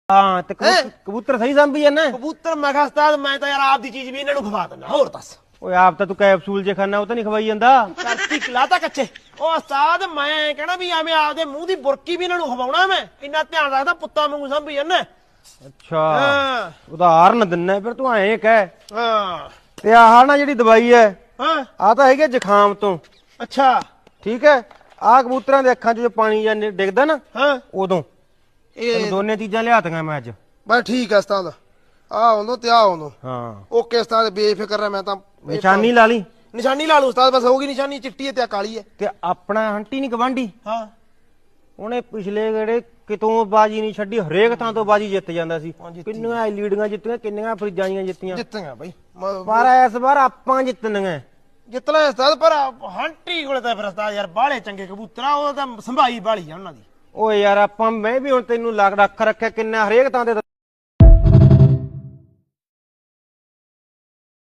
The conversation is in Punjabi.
ਹਾਂ ਤੇ ਕਬੂਤਰ ਸਹੀ ਸੰਭੀ ਜਾਂਦਾ। ਕਬੂਤਰ ਮੈਂ ਕਿਹਾ ਉਸਤਾਦ ਮੈਂ ਤਾਂ ਯਾਰ ਆਪਦੀ ਚੀਜ਼ ਵੀ ਇਹਨਾਂ ਨੂੰ ਖਵਾ ਦਿੰਦਾ। ਹੋਰ ਦੱਸ ਓਏ ਆਪ ਤਾਂ ਤੂੰ ਕੈਪਸੂਲ ਜੇ ਖਾਨਾ ਉਹ ਤਾਂ ਨਹੀਂ ਖਵਾਈ ਜਾਂਦਾ। ਕਰਤੀ ਲਾਤਾ ਕੱਚੇ। ਉਹ ਉਸਤਾਦ ਮੈਂ ਕਹਿਣਾ ਵੀ ਐਵੇਂ ਆਪਦੇ ਮੂੰਹ ਦੀ ਬੁਰਕੀ ਵੀ ਇਹਨਾਂ ਨੂੰ ਖਵਾਉਣਾ। ਮੈਂ ਇੰਨਾ ਧਿਆਨ ਰੱਖਦਾ ਪੁੱਤਾਂ ਵਾਂਗੂ ਸੰਭੀ ਜਾਂਦਾ। ਅੱਛਾ ਹਾਂ ਉਦਾਹਰਨ ਦਿੰਨਾ ਫਿਰ ਤੂੰ ਐਂ ਕਹਿ। ਹਾਂ ਤੇ ਆਹ ਨਾ ਜਿਹੜੀ ਦਵਾਈ ਹੈ ਹਾਂ ਆ ਤਾਂ ਹੈਗੀ ਜ਼ੁਕਾਮ ਤੋਂ। ਅੱਛਾ ਠੀਕ ਹੈ ਆਹ ਕਬੂਤਰਾਂ ਦੇ ਅੱਖਾਂ 'ਚ ਜੋ ਪਾਣੀ ਜਾਂ ਡਿੱਗਦਾ ਨਾ ਹਾਂ ਉਦੋਂ ਇਹ ਤੈਨੂੰ ਦੋਨੇ ਚੀਜ਼ਾਂ ਲਿਆਤੀਆਂ ਮੈਂ ਅੱਜ। ਬਸ ਠੀਕ ਹੈ ਉਸਤਾਦ ਆ ਆਉਂਦੋ ਤੇ ਆ ਆਉਂਦੋ। ਹਾਂ ਓਕੇ ਉਸਤਾਦ ਬੇਫਿਕਰ ਹੈ ਮੈਂ ਤਾਂ। ਨਿਸ਼ਾਨੀ ਲਾ ਲਈ ਨਿਸ਼ਾਨੀ ਲਾ ਲੂ ਉਸਤਾਦ ਬਸ ਹੋਗੀ ਨਿਸ਼ਾਨੀ ਚਿੱਟੀ ਹੈ ਤੇ ਕਾਲੀ ਹੈ। ਤੇ ਆਪਣਾ ਹੰਟੀ ਨਹੀਂ ਗਵਾਂਢੀ ਹਾਂ ਉਹਨੇ ਪਿਛਲੇ ਜਿਹੜੇ ਕਿਤੋਂ ਬਾਜੀ ਨਹੀਂ ਛੱਡੀ ਹਰੇਕ ਥਾਂ ਤੋਂ ਬਾਜੀ ਜਿੱਤ ਜਾਂਦਾ ਸੀ। ਹਾਂ, ਜਿੱਤੀ ਕਿੰਨੀਆਂ ਲੀਡਿੰਗਾਂ ਜਿੱਤੀਆਂ ਕਿੰਨੀਆਂ ਫਰਿੱਜਾਂ ਜਿੱਤੀਆਂ ਜਿੱਤਾਂਗਾ ਬਾਈ ਪਰ ਇਸ ਵਾਰ ਆਪਾਂ ਜਿੱਤਣੀਆਂ। ਜਿੱਤ ਲੈ ਉਸਤਾਦ ਪਰ ਹੰਟੀ ਕੋਲੇ ਤਾਂ ਫਿਰ ਉਸਤਾਦ ਯਾਰ ਬਾਹਲੇ ਚੰਗੇ ਕਬੂਤਰ ਆ ਉਹ ਤਾਂ ਸੰਭਾਈ ਬਾਲੀ ਆ ਉਹਨਾਂ ਦੀ। ਓਏ ਯਾਰ ਆਪਾਂ ਮੈਂ ਵੀ ਹੁਣ ਤੈਨੂੰ ਰੱਖ ਰੱਖਿਆ ਕਿੰਨਾ ਹਰੇਕ ਥਾਂ ਤੇ